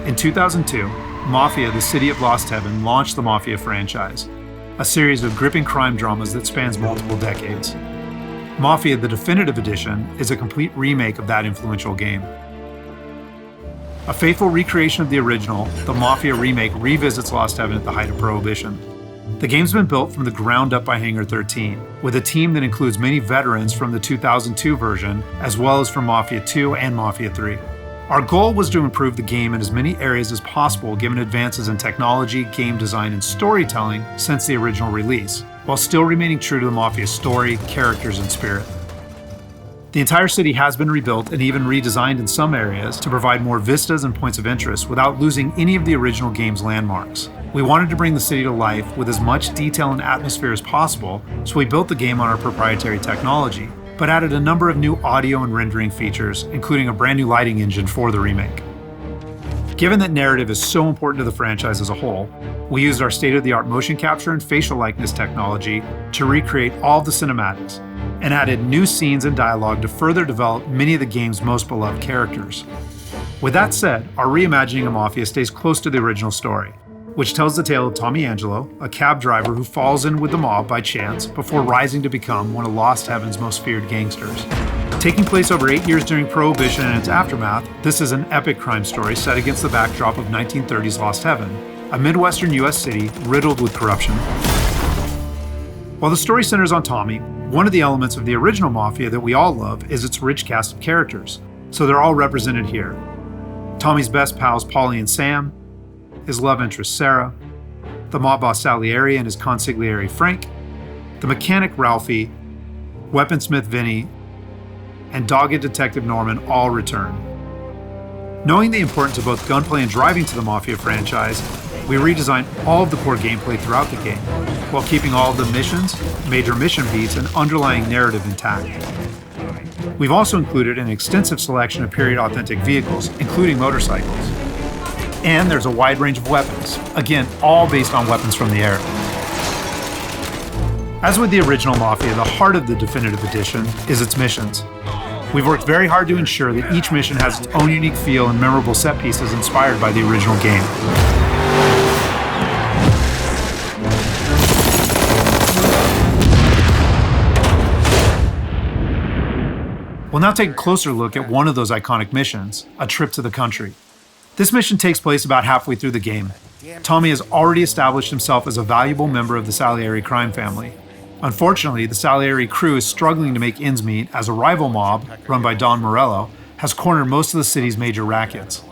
In 2002, Mafia: The City of Lost Heaven launched the Mafia franchise, a series of gripping crime dramas that spans multiple decades. Mafia: The Definitive Edition is a complete remake of that influential game. A faithful recreation of the original, the Mafia remake revisits Lost Heaven at the height of Prohibition. The game's been built from the ground up by Hangar 13, with a team that includes many veterans from the 2002 version, as well as from Mafia 2 and Mafia 3. Our goal was to improve the game in as many areas as possible given advances in technology, game design, and storytelling since the original release, while still remaining true to the Mafia story, characters, and spirit. The entire city has been rebuilt and even redesigned in some areas to provide more vistas and points of interest without losing any of the original game's landmarks. We wanted to bring the city to life with as much detail and atmosphere as possible, so we built the game on our proprietary technology, but added a number of new audio and rendering features, including a brand new lighting engine for the remake. Given that narrative is so important to the franchise as a whole, we used our state-of-the-art motion capture and facial likeness technology to recreate all of the cinematics, and added new scenes and dialogue to further develop many of the game's most beloved characters. With that said, our reimagining of Mafia stays close to the original story, which tells the tale of Tommy Angelo, a cab driver who falls in with the mob by chance before rising to become one of Lost Heaven's most feared gangsters. Taking place over 8 years during Prohibition and its aftermath, this is an epic crime story set against the backdrop of 1930s Lost Heaven, a Midwestern US city riddled with corruption. While the story centers on Tommy, one of the elements of the original Mafia that we all love is its rich cast of characters, so they're all represented here. Tommy's best pals Paulie and Sam, his love interest Sarah, the mob boss Salieri and his consigliere Frank, the mechanic Ralphie, weaponsmith Vinny, and dogged detective Norman all return. Knowing the importance of both gunplay and driving to the Mafia franchise, we redesigned all of the core gameplay throughout the game, while keeping all of the missions, major mission beats, and underlying narrative intact. We've also included an extensive selection of period-authentic vehicles, including motorcycles. And there's a wide range of weapons, again, all based on weapons from the air. As with the original Mafia, the heart of the Definitive Edition is its missions. We've worked very hard to ensure that each mission has its own unique feel and memorable set pieces inspired by the original game. We'll now take a closer look at one of those iconic missions, A Trip to the Country. This mission takes place about halfway through the game. Tommy has already established himself as a valuable member of the Salieri crime family. Unfortunately, the Salieri crew is struggling to make ends meet as a rival mob, run by Don Morello, has cornered most of the city's major rackets.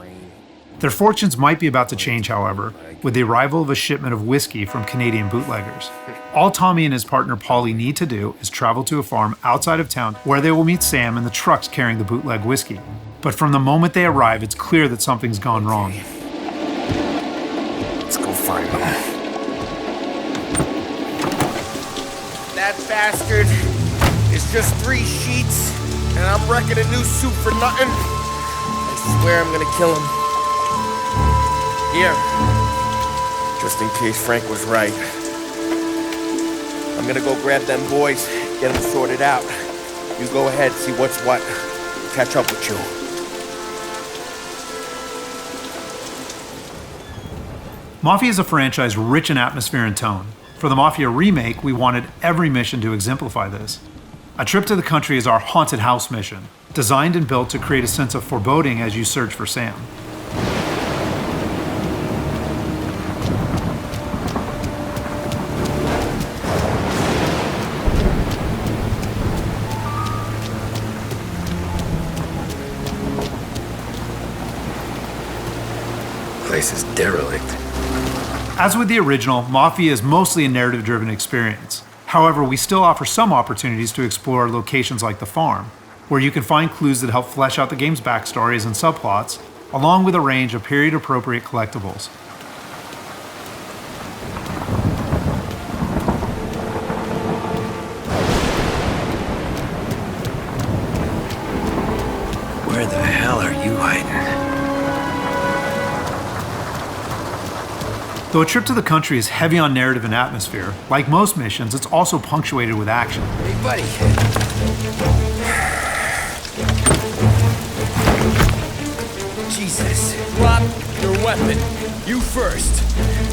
Their fortunes might be about to change, however, with the arrival of a shipment of whiskey from Canadian bootleggers. All Tommy and his partner Paulie need to do is travel to a farm outside of town where they will meet Sam and the trucks carrying the bootleg whiskey. But from the moment they arrive, it's clear that something's gone wrong. Let's go find them. That bastard is just 3 sheets, and I'm wrecking a new suit for nothing. I swear I'm gonna kill him. Here, just in case Frank was right. I'm gonna go grab them boys, get them sorted out. You go ahead, see what's what. Catch up with you. Mafia is a franchise rich in atmosphere and tone. For the Mafia remake, we wanted every mission to exemplify this. A Trip to the Country is our haunted house mission, designed and built to create a sense of foreboding as you search for Sam. Place is derelict. As with the original, Mafia is mostly a narrative-driven experience. However, we still offer some opportunities to explore locations like the farm, where you can find clues that help flesh out the game's backstories and subplots, along with a range of period-appropriate collectibles. Where the hell are you hiding? Though A Trip to the Country is heavy on narrative and atmosphere, like most missions, it's also punctuated with action. Hey, buddy. Jesus. Drop your weapon. You first.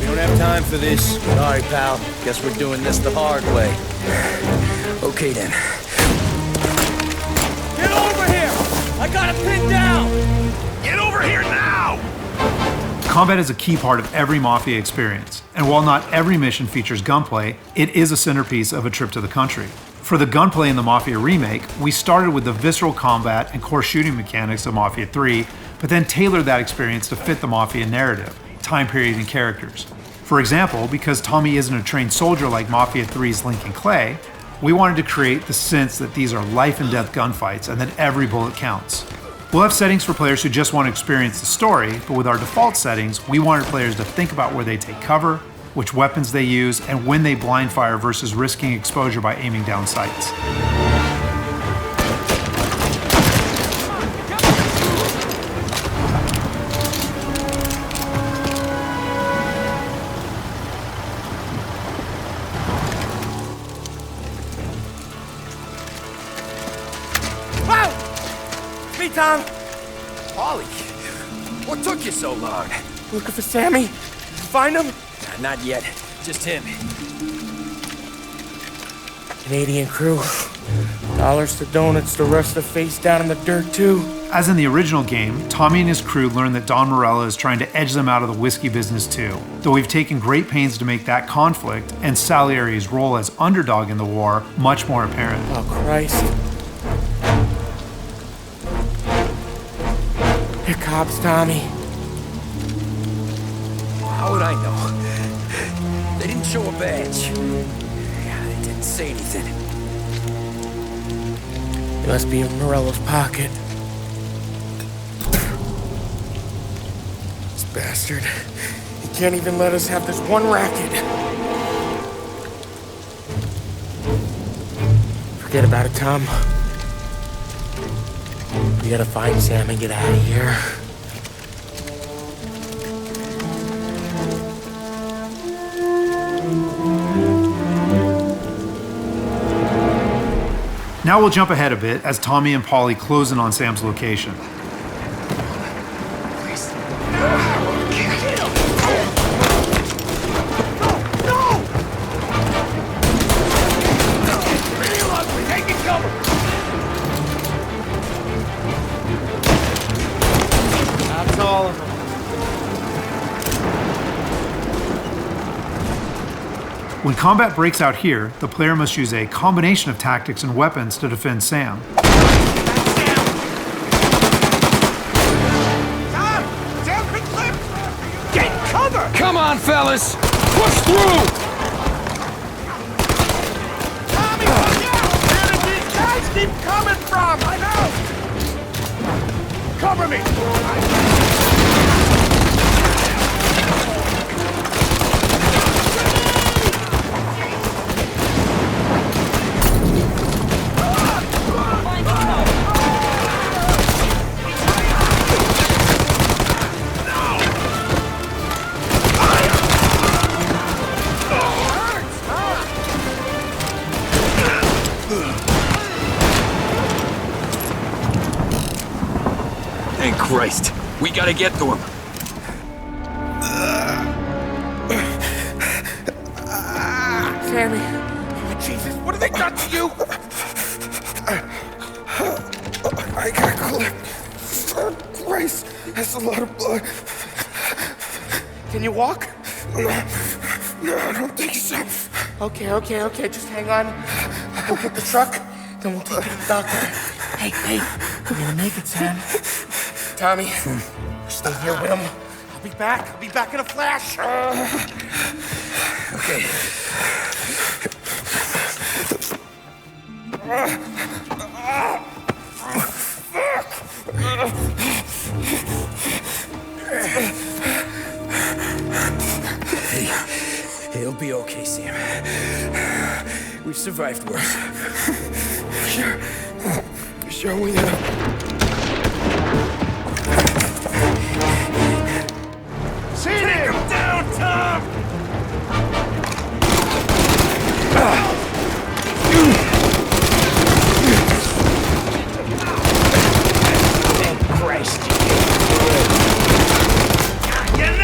We don't have time for this. Sorry, pal. Guess we're doing this the hard way. Okay, then. Get over here! I got it pinned down! Get over here now! Combat is a key part of every Mafia experience, and while not every mission features gunplay, it is a centerpiece of A Trip to the Country. For the gunplay in the Mafia remake, we started with the visceral combat and core shooting mechanics of Mafia 3, but then tailored that experience to fit the Mafia narrative, time period, and characters. For example, because Tommy isn't a trained soldier like Mafia 3's Lincoln Clay, we wanted to create the sense that these are life and death gunfights and that every bullet counts. We'll have settings for players who just want to experience the story, but with our default settings, we wanted players to think about where they take cover, which weapons they use, and when they blind fire versus risking exposure by aiming down sights. Tom? Ollie, what took you so long? Looking for Sammy? Did you find him? Not yet. Just him. Canadian crew. Dollars to donuts, the rest of the face down in the dirt too. As in the original game, Tommy and his crew learn that Don Morello is trying to edge them out of the whiskey business too, though we've taken great pains to make that conflict and Salieri's role as underdog in the war much more apparent. Oh, Christ. Here cops, Tommy. How would I know? They didn't show a badge. They didn't say anything. It must be in Morello's pocket. This bastard. He can't even let us have this one racket. Forget about it, Tom. We gotta find Sam and get out of here. Now we'll jump ahead a bit as Tommy and Polly close in on Sam's location. When combat breaks out here, the player must use a combination of tactics and weapons to defend Sam. Get cover! Come on, fellas! Push through! Tommy, look out! Where did these guys keep coming from? I know! Cover me! Thank Christ. We gotta get to him. Sammy. Oh, Jesus, what have they done to you? I got clipped. Oh, Christ, that's a lot of blood. Can you walk? No, I don't think so. Okay, just hang on. I'll get the truck, then we'll take you to the doctor. Hey, you're gonna make it, Sam. Tommy, stay here with him. I'll be back in a flash. Okay. Hey, it'll be okay, Sam. We've survived worse. Sure we have. Take him down, Tom! Thank Christ. Get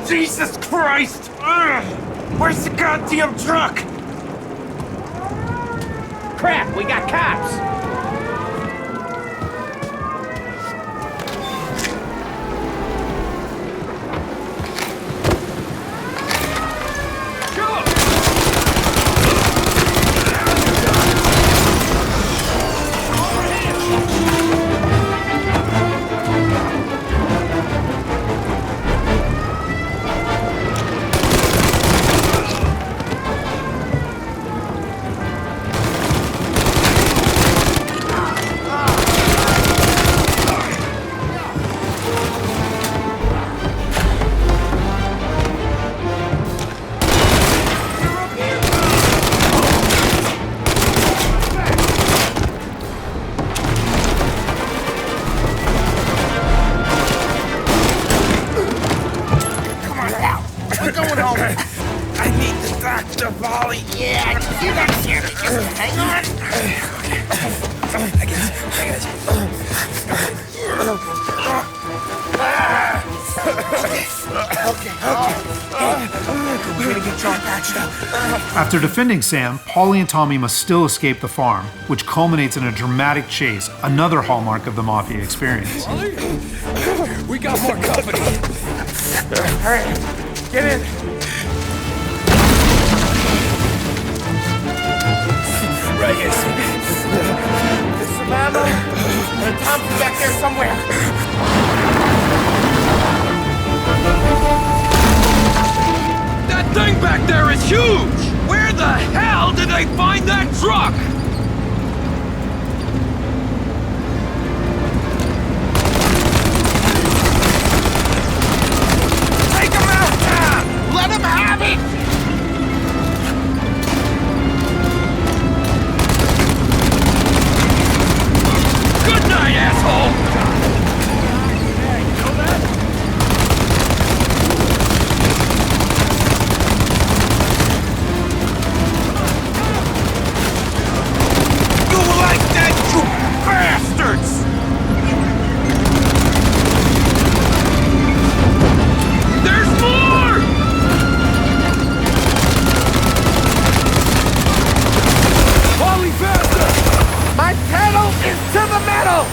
Jesus Christ! Ugh. Where's the goddamn truck? Crap, we got cops! I need the doctor, Polly. Yeah, you got here. Just hang on. I got Okay. We're gonna get John patched up. After defending Sam, Paulie and Tommy must still escape the farm, which culminates in a dramatic chase, another hallmark of the Mafia experience. We got more company. All right, get in. Right here. There's some ammo and a Thompson back there somewhere. That thing back there is huge! Where the hell did they find that truck? Take him out, Tom! Let him have it! Good night, asshole! You like that, you bastards! There's more! Polly, faster! My pedal is to the metal!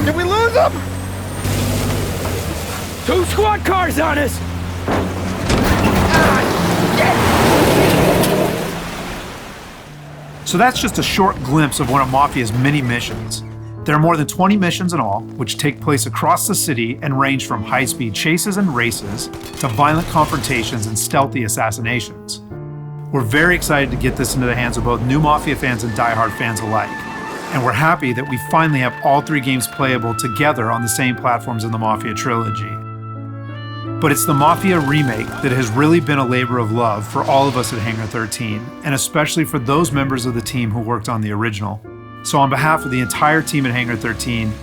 Did we lose him? 2 squad cars on us! So that's just a short glimpse of one of Mafia's many missions. There are more than 20 missions in all, which take place across the city and range from high-speed chases and races to violent confrontations and stealthy assassinations. We're very excited to get this into the hands of both new Mafia fans and die-hard fans alike. And we're happy that we finally have all 3 games playable together on the same platforms in the Mafia trilogy. But it's the Mafia remake that has really been a labor of love for all of us at Hangar 13, and especially for those members of the team who worked on the original. So on behalf of the entire team at Hangar 13,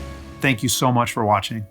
thank you so much for watching.